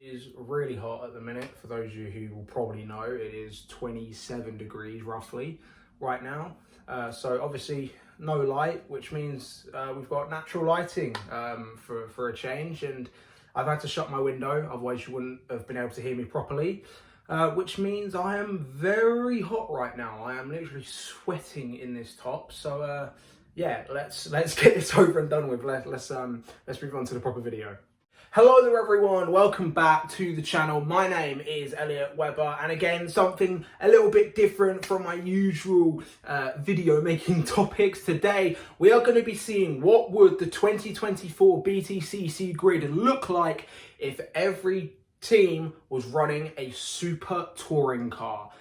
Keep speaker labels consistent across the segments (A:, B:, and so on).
A: Is really hot at the minute. For those of you who will probably know, it is 27 degrees roughly right now. So obviously no light, which means we've got natural lighting for a change, and I've had to shut my window, otherwise you wouldn't have been able to hear me properly. Which means I am very hot right now. I am literally sweating in this top. So yeah, let's get this over and done with. Let's move on to the proper video. Hello there everyone, welcome back to the channel. My name is Elliot Webber, and again, something a little bit different from my usual video making topics. Today, we are going to be seeing what would the 2024 BTCC grid look like if every team was running a super touring car.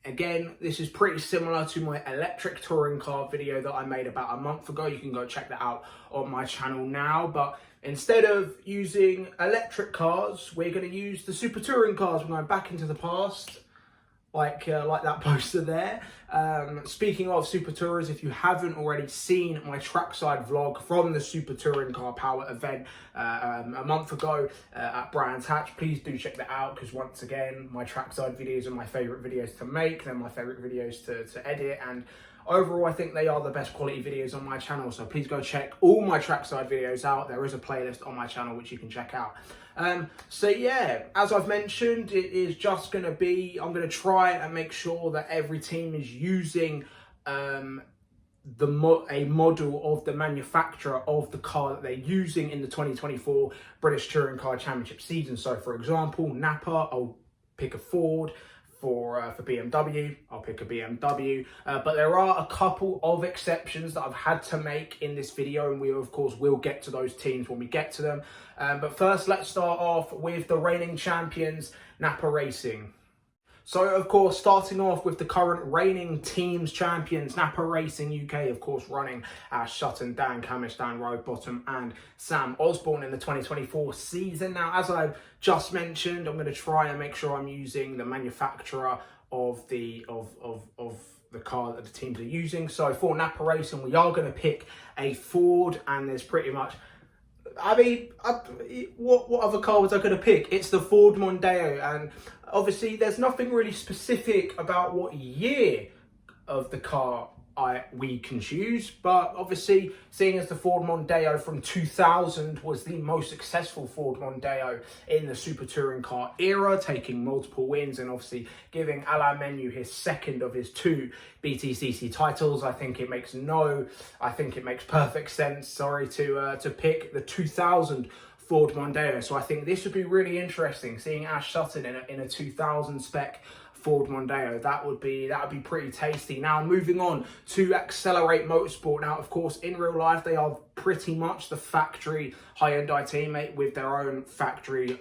A: Again, this is pretty similar to my electric touring car video that I made about a month ago. You can go check that out on my channel now. But instead of using electric cars, we're going to use the super touring cars. We're going back into the past, like that poster there. Speaking of super tourers, if you haven't already seen my trackside vlog from the super touring car power event a month ago at Brands Hatch, please do check that out, because once again, my trackside videos are my favorite videos to make. They're my favorite videos to edit, and overall, I think they are the best quality videos on my channel. So please go check all my trackside videos out. There is a playlist on my channel which you can check out. So yeah, as I've mentioned, it is just going to be, I'm going to try and make sure that every team is using a model of the manufacturer of the car that they're using in the 2024 British Touring Car Championship season. So for example, Napa, I'll pick a Ford. For BMW, I'll pick a BMW, but there are a couple of exceptions that I've had to make in this video, and we of course will get to those teams when we get to them. But first, let's start off with the reigning champions, Napa Racing. So, of course, starting off with the current reigning teams champions, Napa Racing UK, of course, running Sutton, Dan Camish, Dan Roadbottom, and Sam Osborne in the 2024 season. Now, as I've just mentioned, I'm going to try and make sure I'm using the manufacturer of the car that the teams are using. So, for Napa Racing, we are going to pick a Ford, and there's pretty much, I mean, what other car was I going to pick? It's the Ford Mondeo, and obviously there's nothing really specific about what year of the car we can choose, but obviously seeing as the Ford Mondeo from 2000 was the most successful Ford Mondeo in the super touring car era, taking multiple wins and obviously giving Alain Menu his second of his 2 BTCC titles, I think it makes perfect sense, to pick the 2000 Ford Mondeo. So I think this would be really interesting, seeing Ash Sutton in a 2000 spec Ford Mondeo. That would be pretty tasty. Now, moving on to Accelerate Motorsport. Now, of course, in real life, they are pretty much the factory Hyundai teammate with their own factory,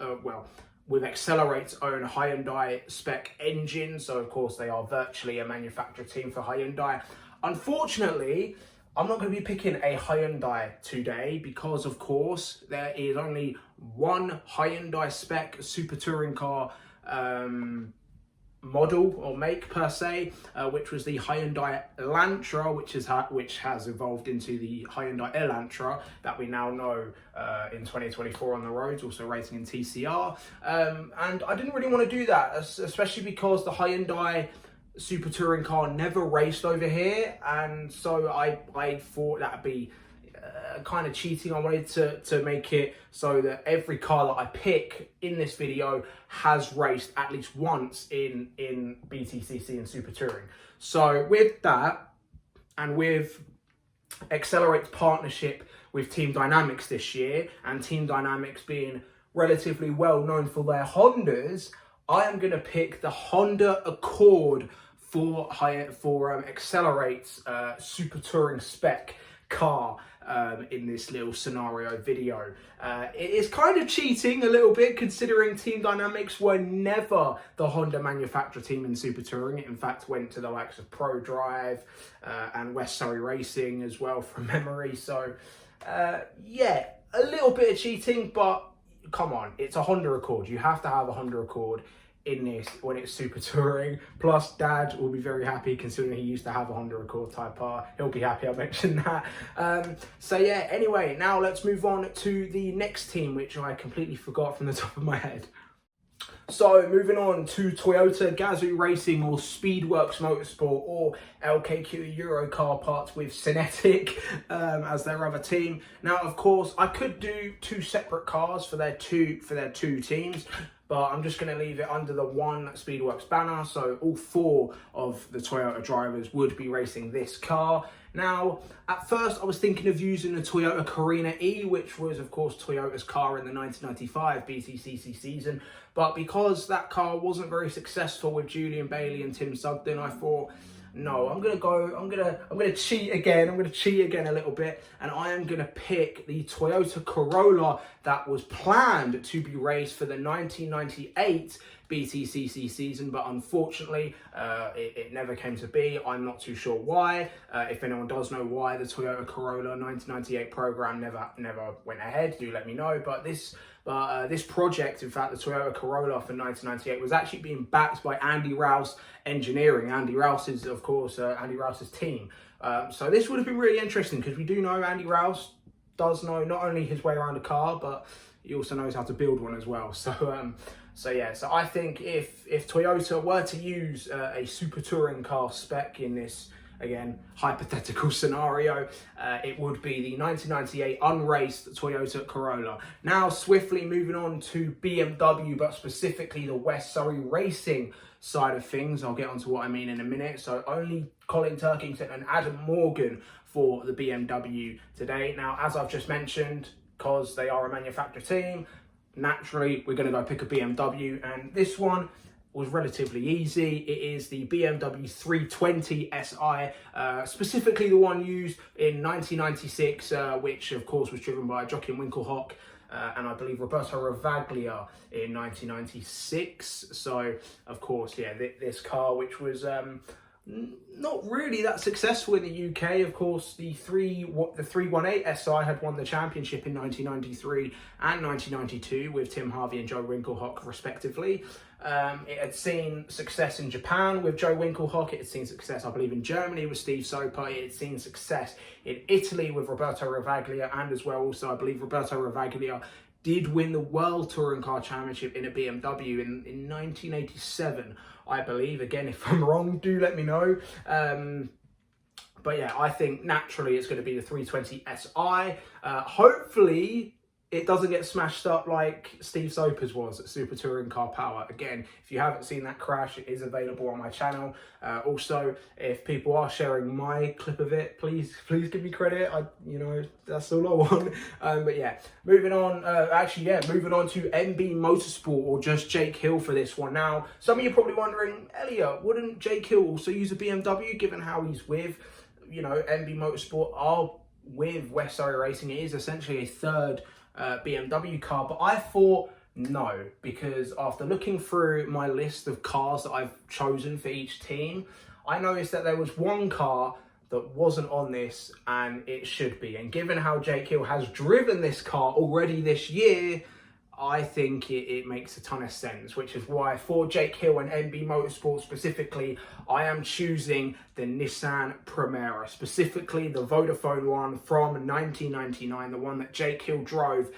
A: with Accelerate's own Hyundai spec engine. So, of course, they are virtually a manufacturer team for Hyundai. Unfortunately, I'm not going to be picking a Hyundai today because, of course, there is only one Hyundai spec super touring car model or make per se, which was the Hyundai Elantra, which has evolved into the Hyundai Elantra that we now know in 2024 on the roads, also racing in TCR. And I didn't really want to do that, especially because the Hyundai super touring car never raced over here, and so I thought that'd be kind of cheating. I wanted to make it so that every car that I pick in this video has raced at least once in BTCC and Super Touring. So with that, and with Accelerate's partnership with Team Dynamics this year, and Team Dynamics being relatively well known for their Hondas, I am going to pick the Honda Accord for Accelerate's Super Touring spec car in this little scenario video. It is kind of cheating a little bit, considering Team Dynamics were never the Honda manufacturer team in Super Touring. It in fact went to the likes of Pro Drive and West Surrey Racing as well, from memory. So yeah, a little bit of cheating, but come on, it's a Honda Accord. You have to have a Honda Accord in this when it's super touring. Plus Dad will be very happy considering he used to have a Honda Accord Type R. He'll be happy I mentioned that. So yeah, anyway, now let's move on to the next team, which I completely forgot from the top of my head. So moving on to Toyota Gazoo Racing, or Speedworks Motorsport, or LKQ Eurocar Parts with Cinetic as their other team. Now, of course, I could do two separate cars for their two teams, but I'm just going to leave it under the one Speedworks banner. So all four of the Toyota drivers would be racing this car. Now, at first, I was thinking of using the Toyota Carina E, which was, of course, Toyota's car in the 1995 BTCC season. But because that car wasn't very successful with Julian Bailey and Tim Sugden, I thought, no, I'm gonna cheat again. I'm gonna cheat again a little bit, and I am gonna pick the Toyota Corolla that was planned to be raced for the 1998 BTCC season, but unfortunately, it never came to be. I'm not too sure why. If anyone does know why the Toyota Corolla 1998 program never went ahead, do let me know. But this project, in fact, the Toyota Corolla for 1998, was actually being backed by Andy Rouse Engineering. Andy Rouse is, of course, Andy Rouse's team. So this would have been really interesting because we do know Andy Rouse does know not only his way around a car, but he also knows how to build one as well. So yeah, so I think if Toyota were to use a super touring car spec in this, again, hypothetical scenario, it would be the 1998 unraced Toyota Corolla. Now, swiftly moving on to BMW, but specifically the West Surrey Racing side of things. I'll get onto what I mean in a minute. So only Colin Turkington and Adam Morgan for the BMW today. Now, as I've just mentioned, because they are a manufacturer team, naturally, we're going to go pick a BMW, and this one was relatively easy. It is the BMW 320 SI, specifically the one used in 1996, which of course was driven by Joachim Winkelhock and I believe Roberto Ravaglia in 1996. So of course, yeah, this car, which was not really that successful in the UK. Of course, the 318 SI had won the championship in 1993 and 1992 with Tim Harvey and Joe Winkelhock respectively. It had seen success in Japan with Joe Winkelhock. It had seen success, I believe, in Germany with Steve Soper. It had seen success in Italy with Roberto Ravaglia, and as well also, I believe, Roberto Ravaglia did win the World Touring Car Championship in a BMW in 1987, I believe. Again, if I'm wrong, do let me know. But yeah, I think naturally it's going to be the 320 SI. Hopefully it doesn't get smashed up like Steve Soper's was at Super Touring Car Power. Again, if you haven't seen that crash, it is available on my channel. Also, if people are sharing my clip of it, please give me credit. That's all I want. But yeah, moving on. Moving on to MB Motorsport, or just Jake Hill for this one. Now, some of you are probably wondering, Elliot, wouldn't Jake Hill also use a BMW, given how he's with, MB Motorsport are with West Surrey Racing? It is essentially a third BMW car, but I thought no, because after looking through my list of cars that I've chosen for each team, I noticed that there was one car that wasn't on this, and it should be. And given how Jake Hill has driven this car already this year, I think it makes a ton of sense, which is why for Jake Hill and MB Motorsport specifically, I am choosing the Nissan Primera, specifically the Vodafone one from 1999, the one that Jake Hill drove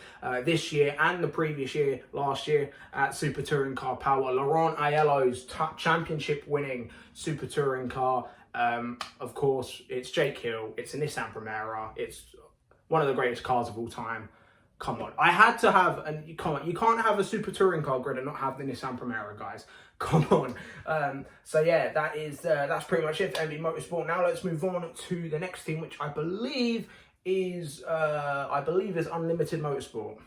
A: this year and the previous year, last year, at Super Touring Car Power. Laurent Aiello's championship winning Super Touring car. Of course, it's Jake Hill, it's a Nissan Primera, it's one of the greatest cars of all time. Come on, I had to have, and come on, you can't have a Super Touring Car grid and not have the Nissan Primera, guys. Come on. So yeah, that's pretty much it for MB Motorsport. Now let's move on to the next team, which I believe is Unlimited Motorsport.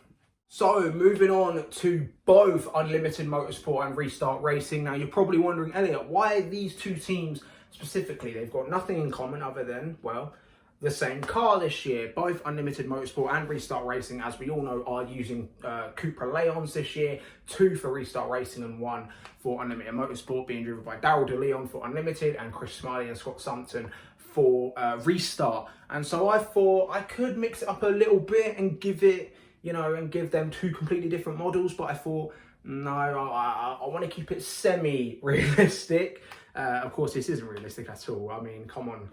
A: So moving on to both Unlimited Motorsport and Restart Racing. Now you're probably wondering, Elliot, why these two teams specifically? They've got nothing in common other than, well, the same car this year. Both Unlimited Motorsport and Restart Racing, as we all know, are using Cupra Leons this year, 2 for Restart Racing and 1 for Unlimited Motorsport, being driven by Daryl De Leon for Unlimited and Chris Smiley and Scott Sutton for Restart. And so I thought I could mix it up a little bit and give it you know, and give them two completely different models. But I thought, no, I want to keep it semi-realistic. Of course, this isn't realistic at all. I mean, come on.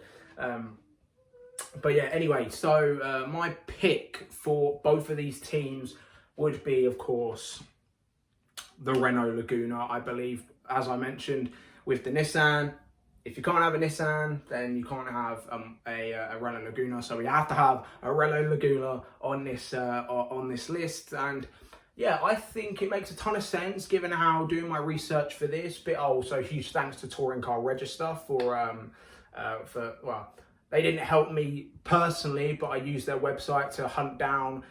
A: But yeah, anyway, so my pick for both of these teams would be, of course, the Renault Laguna. I believe, as I mentioned, with the Nissan, if you can't have a Nissan, then you can't have a Renault Laguna. So we have to have a Renault Laguna on this list. And yeah, I think it makes a ton of sense given how doing my research for this. But also huge thanks to Touring Car Register for well, they didn't help me personally, but I used their website to hunt down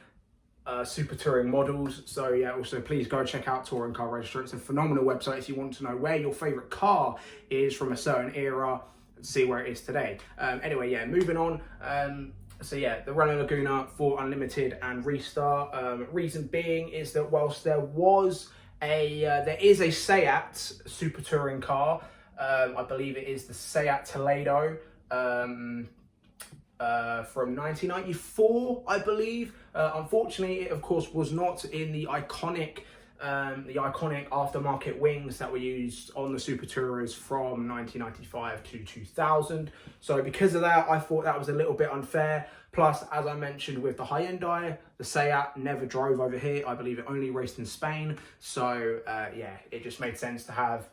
A: super touring models. So yeah, also please go check out Touring Car Register. It's a phenomenal website if you want to know where your favorite car is from a certain era and see where it is today. Anyway, yeah, moving on. So yeah, the Renault Laguna for Unlimited and Restart. Reason being is that whilst there is a Seat super touring car, I believe it is the Seat Toledo, from 1994, I believe. Unfortunately, it of course was not in the iconic aftermarket wings that were used on the Super Tourers from 1995 to 2000. So because of that, I thought that was a little bit unfair. Plus, as I mentioned with the Hyundai, the Seat never drove over here. I believe it only raced in Spain. So yeah, it just made sense to have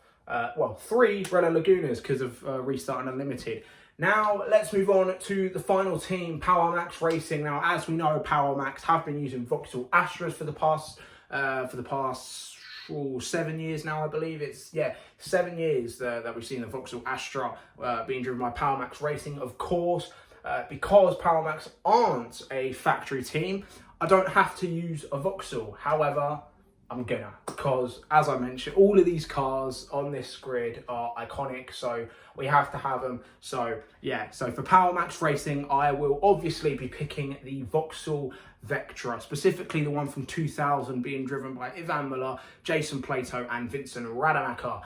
A: well, 3 Renault Lagunas because of Restart and Unlimited. Now, let's move on to the final team, Power Max Racing. Now, as we know, Power Max have been using Vauxhall Astras for the past 7 years now, I believe. It's, yeah, 7 years that we've seen the Vauxhall Astra being driven by Power Max Racing. Of course, because Power Max aren't a factory team, I don't have to use a Vauxhall. However, I'm gonna, because as I mentioned, all of these cars on this grid are iconic, so we have to have them. So yeah, so for Power Max Racing, I will obviously be picking the Vauxhall Vectra, specifically the one from 2000 being driven by Ivan Muller, Jason Plato and Vincent Rademacher.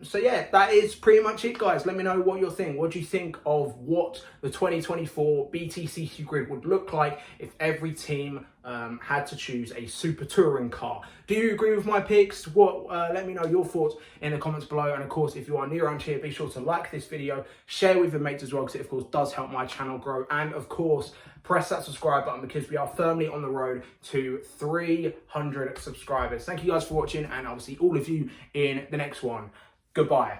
A: So yeah, that is pretty much it, guys. Let me know what you're thinking. What do you think of what the 2024 BTCC grid would look like if every team had to choose a super touring car? Do you agree with my picks? Let me know your thoughts in the comments below. And of course, if you are new around here, be sure to like this video, share with your mates as well, because it of course does help my channel grow. And of course, press that subscribe button because we are firmly on the road to 300 subscribers. Thank you guys for watching, and I'll see all of you in the next one. Goodbye.